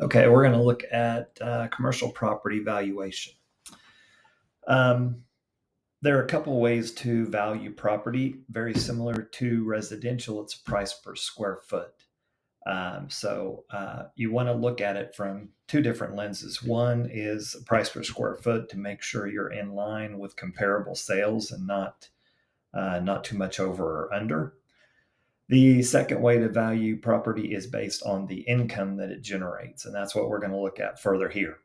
Okay, we're going to look at commercial property valuation. Um, there are a couple ways to value property, very similar to residential. It's a price per square foot. So you want to look at it from two different lenses. One is price per square foot to make sure you're in line with comparable sales and not too much over or under. The second way to value property is based on the income that it generates, and that's what we're going to look at further here.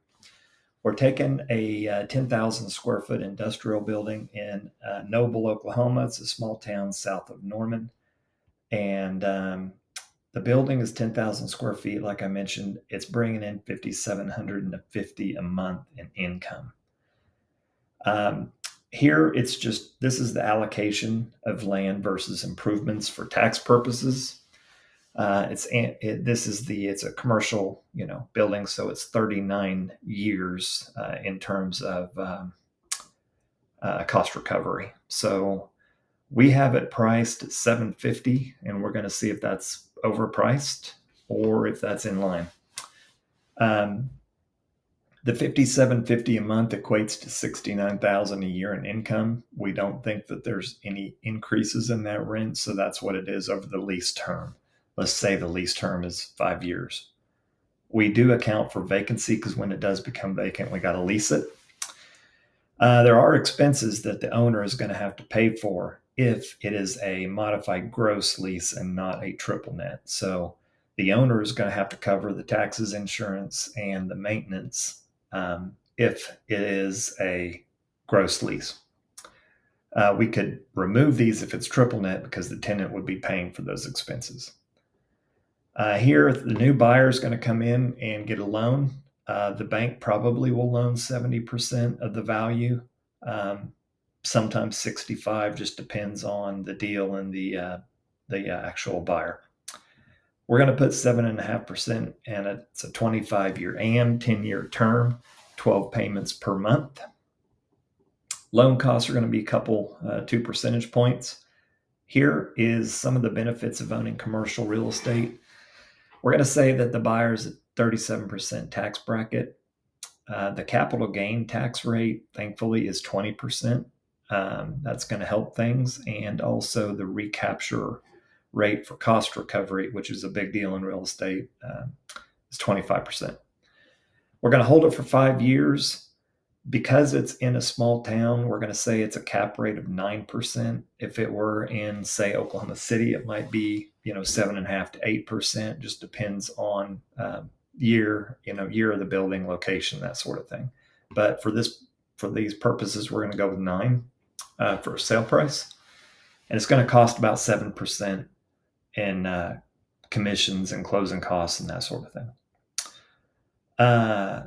We're taking a 10,000 square foot industrial building in Noble, Oklahoma. It's a small town south of Norman. And the building is 10,000 square feet. Like I mentioned, it's bringing in 5,750 a month in income. Here, it's just this is the allocation of land versus improvements for tax purposes. It's a commercial building, so it's 39 years in terms of cost recovery. So we have it priced at 750, and we're going to see if that's overpriced or if that's in line. The 5,750 a month equates to 69,000 a year in income. We don't think that there's any increases in that rent, so that's what it is over the lease term. Let's say the lease term is 5 years. We do account for vacancy because when it does become vacant, we got to lease it. There are expenses that the owner is going to have to pay for if it is a modified gross lease and not a triple net. So the owner is going to have to cover the taxes, insurance, and the maintenance if it is a gross lease. We could remove these if it's triple net because the tenant would be paying for those expenses. Here, the new buyer is going to come in and get a loan. The bank probably will loan 70% of the value. Sometimes 65, just depends on the deal and the actual buyer. We're going to put 7.5%, and it's a 25-year and 10-year term, 12 payments per month. Loan costs are going to be a couple, 2 percentage points. Here is some of the benefits of owning commercial real estate. We're going to say that the buyer's at 37% tax bracket. The capital gain tax rate, thankfully, is 20%. That's going to help things. And also the recapture rate for cost recovery, which is a big deal in real estate, is 25%. We're going to hold it for 5 years. Because it's in a small town, we're going to say it's a cap rate of 9%. If it were in, say, Oklahoma City, it might be 7.5 to 8%. Just depends on year of the building, location, that sort of thing. But for these purposes, we're going to go with 9 for a sale price, and it's going to cost about 7% in commissions and closing costs and that sort of thing.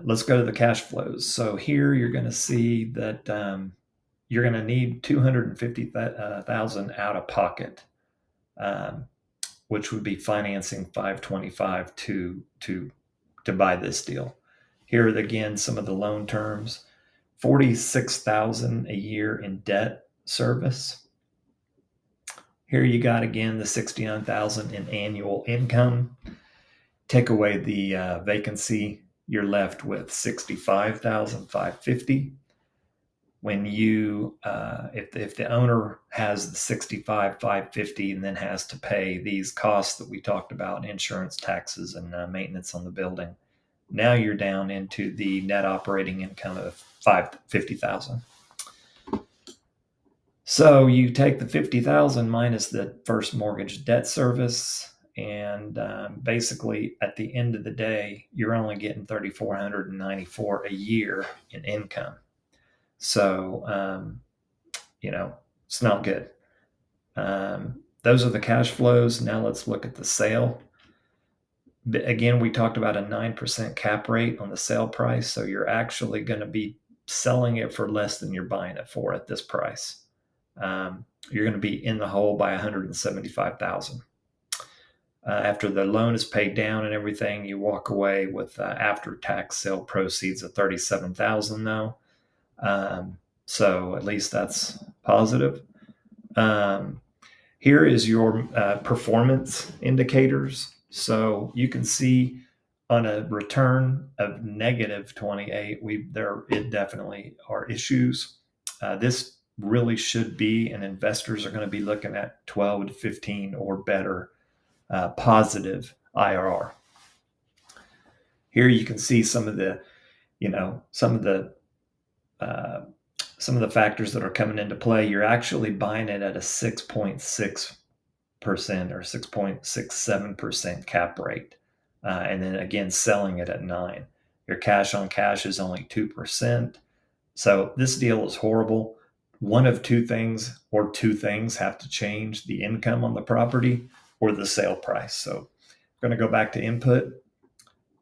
Let's go to the cash flows. So here you're going to see that you're going to need 250,000 out of pocket, which would be financing 525 to buy this deal. Here again, some of the loan terms: 46,000 a year in debt service. Here you got again the 69,000 in annual income. Take away the vacancy, you're left with 65,550. When you, if the owner has the 65,550 and then has to pay these costs that we talked about, insurance, taxes, and maintenance on the building, now you're down into the net operating income of 50,000. So you take the 50,000 minus the first mortgage debt service, and basically at the end of the day, you're only getting 3,494 a year in income. So it's not good. Those are the cash flows. Now let's look at the sale. Again, we talked about a 9% cap rate on the sale price, so you're actually going to be selling it for less than you're buying it for at this price. You're going to be in the hole by 175,000. After the loan is paid down and everything, you walk away with after-tax sale proceeds of 37,000, though. So at least that's positive. Here is your performance indicators. So you can see On a return of negative 28, it definitely are issues. This really should be, and investors are going to be looking at 12 to 15 or better positive IRR. Here you can see some of the, uh, some of the factors that are coming into play. You're actually buying it at a 6.6% or 6.67% cap rate. And then again, selling it at 9. Your cash on cash is only 2%. So this deal is horrible. One of two things have to change: the income on the property or the sale price. So I'm going to go back to input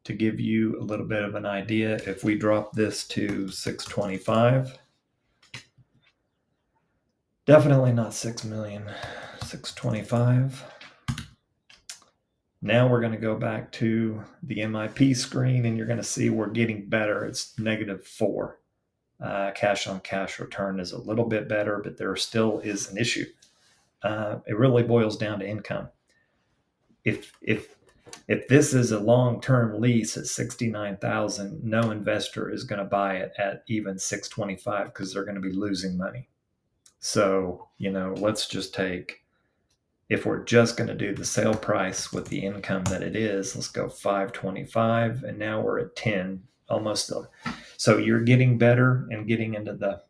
to give you a little bit of an idea. If we drop this to 625, definitely not 6 million, 625. Now we're going to go back to the MIP screen, and you're going to see we're getting better. It's -4. Cash on cash return is a little bit better, but there still is an issue. It really boils down to income. If this is a long-term lease at 69,000, no investor is going to buy it at even 625 because they're going to be losing money. So, let's just take, if we're just going to do the sale price with the income that it is, let's go 525, and now we're at 10, almost. So you're getting better and getting into the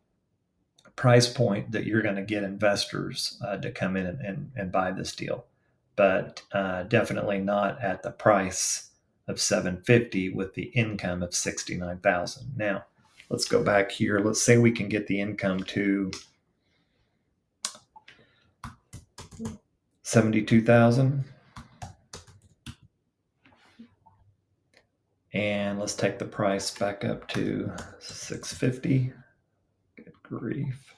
price point that you're going to get investors to come in and buy this deal, but definitely not at the price of 750 with the income of 69,000. Now, let's go back here. Let's say we can get the income to 72,000. And let's take the price back up to 650. Good grief.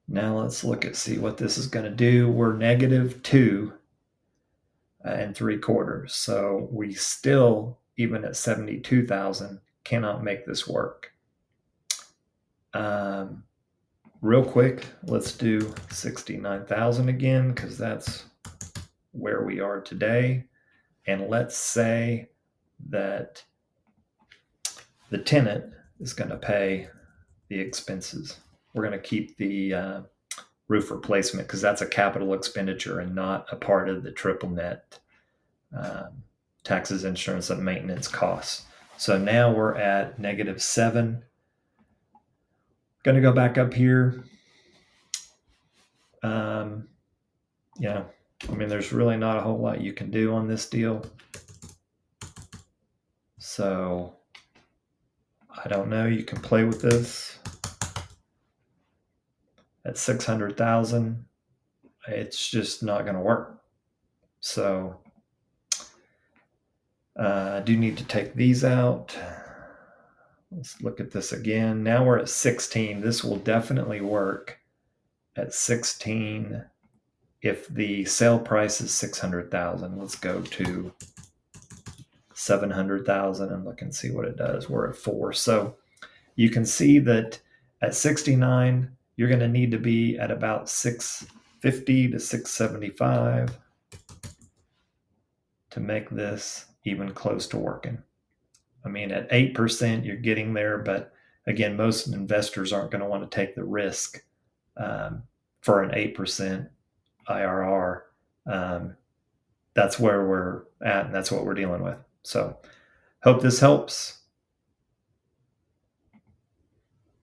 Now let's see what this is going to do. We're -2 3/4. So we still, even at 72,000, cannot make this work. Real quick, let's do 69,000 again, because that's where we are today. And let's say that the tenant is going to pay the expenses. We're going to keep the roof replacement because that's a capital expenditure and not a part of the triple net taxes, insurance, and maintenance costs. So now we're at -7. Going to go back up here. There's really not a whole lot you can do on this deal. So I don't know. You can play with this. At 600,000, it's just not going to work. So I do need to take these out. Let's look at this again. Now we're at 16. This will definitely work at 16 if the sale price is 600,000. Let's go to 700,000 and look and see what it does. We're at 4. So you can see that at 69, you're going to need to be at about 650 to 675 to make this even close to working. At 8%, you're getting there, but again, most investors aren't going to want to take the risk for an 8% IRR. That's where we're at, and that's what we're dealing with. So, hope this helps.